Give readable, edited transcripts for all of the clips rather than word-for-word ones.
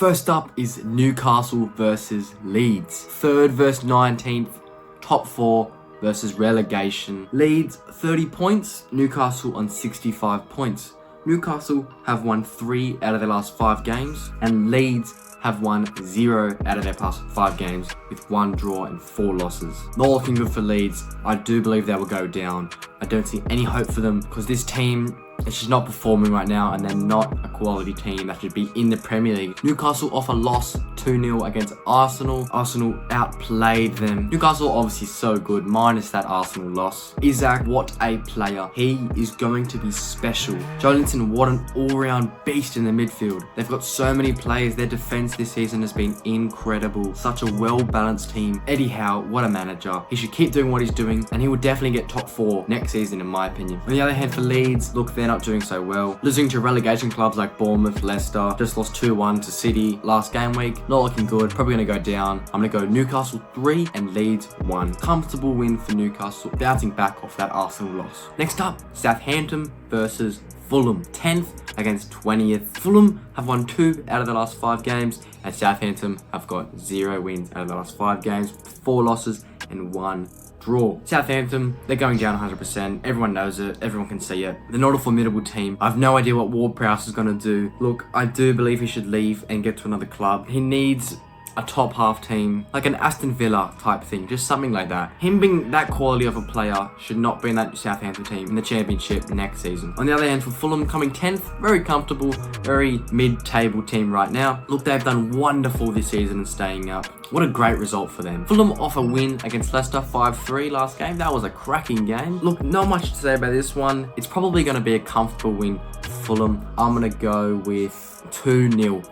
First up is Newcastle versus Leeds. 3rd versus 19th, top 4 versus relegation. Leeds 30 points, Newcastle on 65 points. Newcastle have won 3 out of their last 5 games, and Leeds have won 0 out of their past 5 games with 1 draw and 4 losses. Not looking good for Leeds. I do believe they will go down. I don't see any hope for them because this team is just not performing right now, and they're not a quality team that should be in the Premier League. Newcastle off a loss 2-0 against Arsenal. Arsenal outplayed them. Newcastle obviously so good, minus that Arsenal loss. Isaac, what a player. He is going to be special. Jolinton, what an all-round beast in the midfield. They've got so many players. Their defense this season has been incredible. Such a well-balanced team. Eddie Howe, what a manager. He should keep doing what he's doing, and he will definitely get top 4 next season in my opinion. On the other hand, for Leeds, look, they're not doing so well. Losing to relegation clubs like Bournemouth, Leicester, just lost 2-1 to City last game week. Not looking good, probably going to go down. I'm going to go Newcastle 3 and Leeds 1. Comfortable win for Newcastle, bouncing back off that Arsenal loss. Next up, Southampton versus Fulham. 10th against 20th. Fulham have won 2 out of the last 5 games, and Southampton have got 0 wins out of the last 5 games, 4 losses and 1 draw. Southampton, they're going down 100%. Everyone knows it. Everyone can see it. They're not a formidable team. I have no idea what Ward-Prowse is going to do. Look, I do believe he should leave and get to another club. He needs a top half team, like an Aston Villa type thing, just something like that. Him being that quality of a player should not be in that Southampton team in the championship next season. On the other hand, for Fulham, coming 10th, very comfortable, very mid-table team right now. Look, they've done wonderful this season and staying up. What a great result for them. Fulham off a win against Leicester 5-3 last game. That was a cracking game. Look, not much to say about this one. It's probably going to be a comfortable win for Fulham. I'm going to go with 2-0.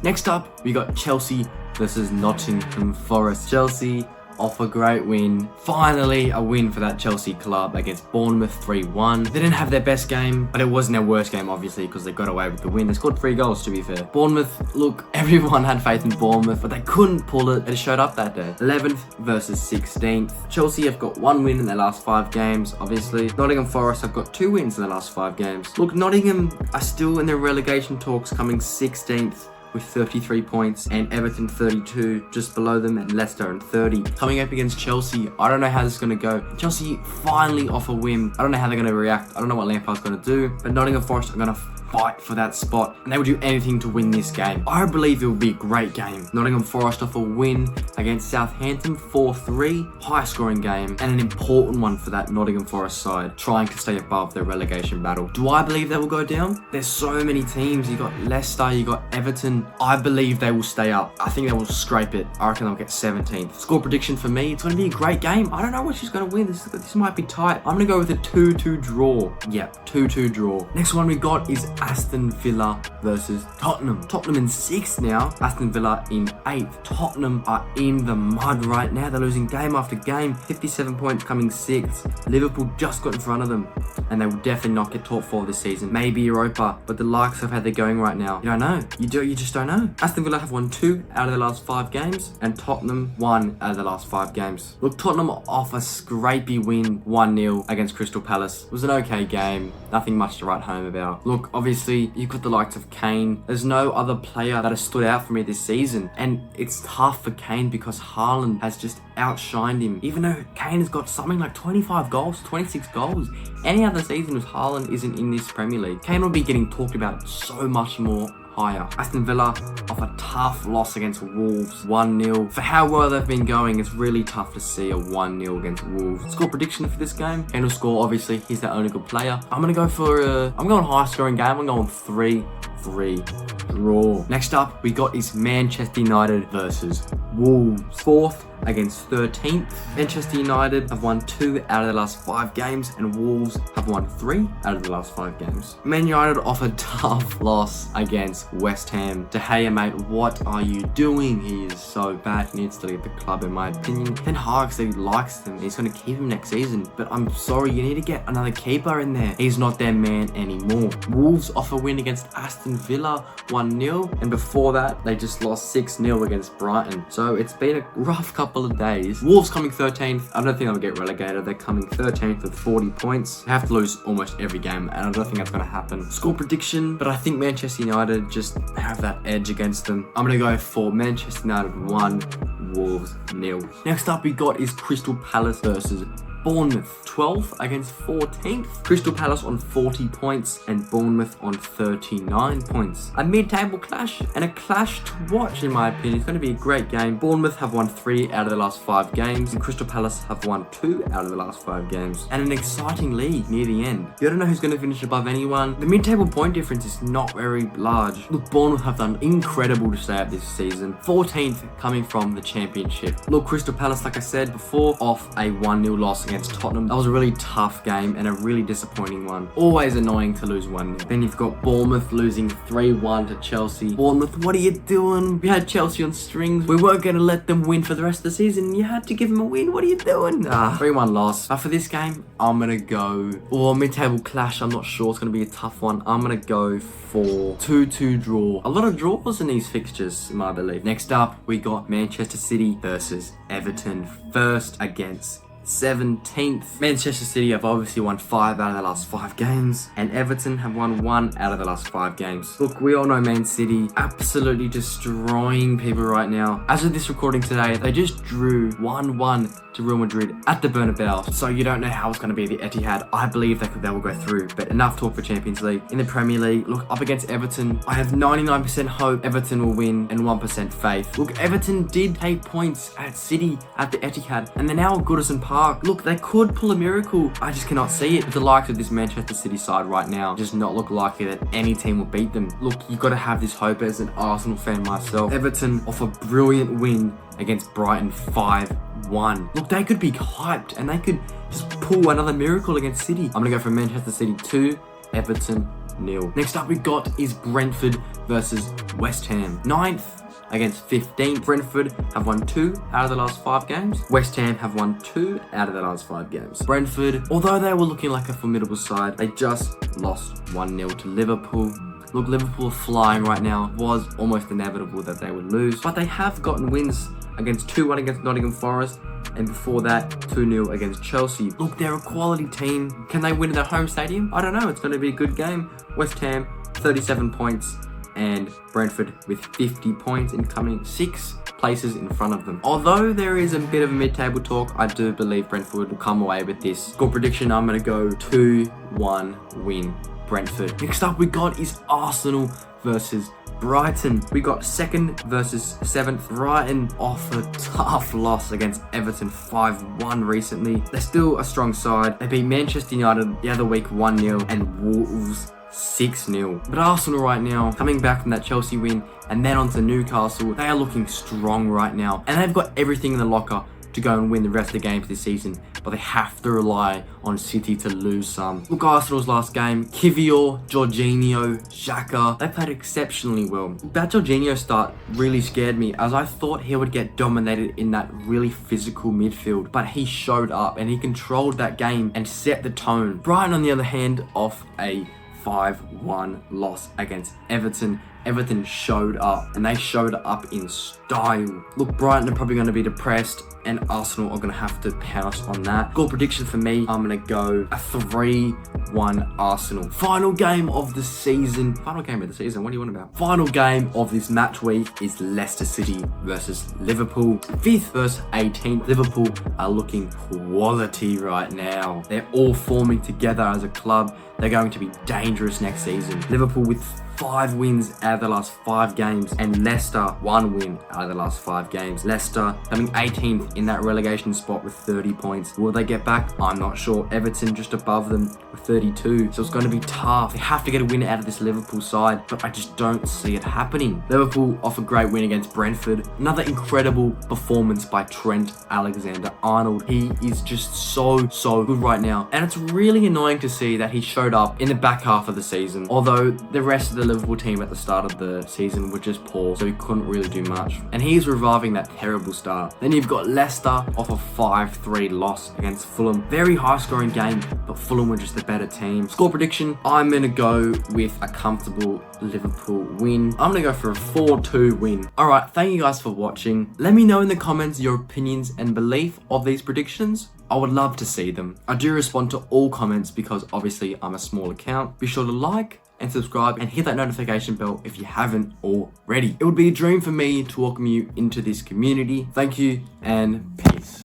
Next up, we got Chelsea versus Nottingham Forest. Chelsea off a great win. Finally, a win for that Chelsea club against Bournemouth 3-1. They didn't have their best game, but it wasn't their worst game, obviously, because they got away with the win. They scored 3 goals, to be fair. Bournemouth, look, everyone had faith in Bournemouth, but they couldn't pull it. They showed up that day. 11th versus 16th. Chelsea have got 1 win in their last 5 games, obviously. Nottingham Forest have got 2 wins in their last 5 games. Look, Nottingham are still in their relegation talks, coming 16th. With 33 points, and Everton 32 just below them, and Leicester on 30. Coming up against Chelsea, I don't know how this is going to go. Chelsea finally off a win. I don't know how they're going to react. I don't know what Lampard's going to do, but Nottingham Forest are going to fight for that spot, and they will do anything to win this game. I believe it will be a great game. Nottingham Forest off a win against Southampton 4-3. High scoring game, and an important one for that Nottingham Forest side, trying to stay above the relegation battle. Do I believe they will go down? There's so many teams. You got Leicester, you got Everton. I believe they will stay up. I think they will scrape it. I reckon they'll get 17th. Score prediction for me, it's going to be a great game. I don't know which is going to win. This might be tight. I'm going to go with a 2-2 draw. Yep, 2-2 draw. Next one we got is Aston Villa versus Tottenham. Tottenham in 6th now. Aston Villa in 8th. Tottenham are in the mud right now. They're losing game after game. 57 points, coming 6th. Liverpool just got in front of them, and they will definitely not get top 4 this season. Maybe Europa, but the likes of how they're going right now, you don't know. You just don't know. Aston Villa have won 2 out of their last 5 games, and Tottenham 1 out of the last 5 games. Look, Tottenham off a scrapey win 1-0 against Crystal Palace. It was an okay game. Nothing much to write home about. Look, obviously, you've got the likes of Kane. There's no other player that has stood out for me this season, and it's tough for Kane because Haaland has just outshined him. Even though Kane has got something like 25 goals, 26 goals. Any other season with Haaland isn't in this Premier League. Kane will be getting talked about so much more higher. Aston Villa off a tough loss against Wolves, 1-0. For how well they've been going, it's really tough to see a 1-0 against Wolves. Score prediction for this game? Kane will score, obviously. He's their only good player. I'm going to go for I'm going high scoring game. I'm going 3-3 draw. Next up, we got is Manchester United versus Wolves. 4th against 13th. Manchester United have won 2 out of the last 5 games, and Wolves have won 3 out of the last 5 games. Man United off a tough loss against West Ham. De Gea, mate, what are you doing? He is so bad. He needs to leave the club, in my opinion. Ten Hag said he likes him. He's going to keep him next season, but I'm sorry, you need to get another keeper in there. He's not their man anymore. Wolves off a win against Aston Villa, 1-0, and before that, they just lost 6-0 against Brighton. So it's been a rough couple couple of days. Wolves coming 13th. I don't think they'll get relegated. They're coming 13th with 40 points. They have to lose almost every game, and I don't think that's going to happen. Score prediction, but I think Manchester United just have that edge against them. I'm going to go for Manchester United 1, Wolves 0. Next up we got is Crystal Palace versus Bournemouth, 12th against 14th. Crystal Palace on 40 points and Bournemouth on 39 points. A mid-table clash and a clash to watch in my opinion. It's going to be a great game. Bournemouth have won 3 out of the last 5 games and Crystal Palace have won 2 out of the last 5 games. And an exciting league near the end. You don't know who's going to finish above anyone. The mid-table point difference is not very large. Look, Bournemouth have done incredible to stay up this season. 14th coming from the championship. Look, Crystal Palace, like I said before, off a 1-0 loss against Tottenham. That was a really tough game and a really disappointing one. Always annoying to lose 1-0. Then you've got Bournemouth losing 3-1 to Chelsea. Bournemouth, what are you doing? We had Chelsea on strings. We weren't going to let them win for the rest of the season. You had to give them a win. What are you doing? 3-1 loss. But for this game, I'm going to go... mid-table clash. I'm not sure. It's going to be a tough one. I'm going to go for 2-2 draw. A lot of draws in these fixtures, in my belief. Next up, we got Manchester City versus Everton. First against 17th. Manchester City have obviously won 5 out of the last 5 games, and Everton have won 1 out of the last 5 games. Look, we all know Man City absolutely destroying people right now. As of this recording today, they just drew 1-1 to Real Madrid at the Bernabeu, so you don't know how it's going to be the Etihad. I believe they will go through, but enough talk for Champions League. In the Premier League, look, up against Everton, I have 99% hope Everton will win and 1% faith. Look, Everton did take points at City at the Etihad, and they're now at Goodison Park. Look, they could pull a miracle. I just cannot see it. With the likes of this Manchester City side right now, does not look likely that any team will beat them. Look, you've got to have this hope as an Arsenal fan myself. Everton off a brilliant win against Brighton 5-1. Look, they could be hyped and they could just pull another miracle against City. I'm going to go for Manchester City 2, Everton 0. Next up we got is Brentford versus West Ham. 9th against 15th. Brentford have won 2 out of the last 5 games. West Ham have won 2 out of the last 5 games. Brentford, although they were looking like a formidable side, they just lost 1-0 to Liverpool. Look, Liverpool are flying right now. It was almost inevitable that they would lose, but they have gotten wins against 2-1 against Nottingham Forest, and before that 2-0 against Chelsea. Look, they're a quality team. Can they win at their home stadium? I don't know. It's going to be a good game. West Ham 37 points and Brentford with 50 points, incoming 6 places in front of them. Although there is a bit of a mid-table talk, I do believe Brentford will come away with this. Score prediction, I'm going to go 2-1 win Brentford. Next up we got is Arsenal versus Brighton. We got 2nd versus 7th. Brighton off a tough loss against Everton 5-1 recently. They're still a strong side. They beat Manchester United the other week 1-0 and Wolves 6-0. But Arsenal right now, coming back from that Chelsea win and then on to Newcastle, they are looking strong right now. And they've got everything in the locker to go and win the rest of the games this season, but they have to rely on City to lose some. Look, Arsenal's last game, Kivior, Jorginho, Xhaka, they played exceptionally well. That Jorginho start really scared me, as I thought he would get dominated in that really physical midfield, but he showed up and he controlled that game and set the tone. Brighton, on the other hand, off a 5-1 loss against Everton. Everton showed up, and they showed up in style. Look, Brighton are probably going to be depressed, and Arsenal are going to have to pounce on that. Score prediction for me, I'm going to go a 3-1 Arsenal. Final game of the season. Final game of the season? What do you want about? Final game of this match week is Leicester City versus Liverpool. 5th versus 18th. Liverpool are looking quality right now. They're all forming together as a club. They're going to be dangerous next season. Liverpool with 5 wins out of the last 5 games, and Leicester 1 win out of the last 5 games. Leicester coming 18th in that relegation spot with 30 points. Will they get back? I'm not sure. Everton just above them with 32. So it's going to be tough. They have to get a win out of this Liverpool side, but I just don't see it happening. Liverpool off a great win against Brentford. Another incredible performance by Trent Alexander-Arnold. He is just so good right now. And it's really annoying to see that he showed up in the back half of the season. Although the rest of the Liverpool team at the start of the season were just poor, so he couldn't really do much. And he's reviving that terrible start. Then you've got Leicester off a 5-3 loss against Fulham. Very high scoring game, but Fulham were just a better team. Score prediction, I'm going to go with a comfortable Liverpool win. I'm going to go for a 4-2 win. Alright, thank you guys for watching. Let me know in the comments your opinions and belief of these predictions. I would love to see them. I do respond to all comments because obviously I'm a small account. Be sure to like and subscribe and hit that notification bell if you haven't already. It would be a dream for me to welcome you into this community. Thank you and peace.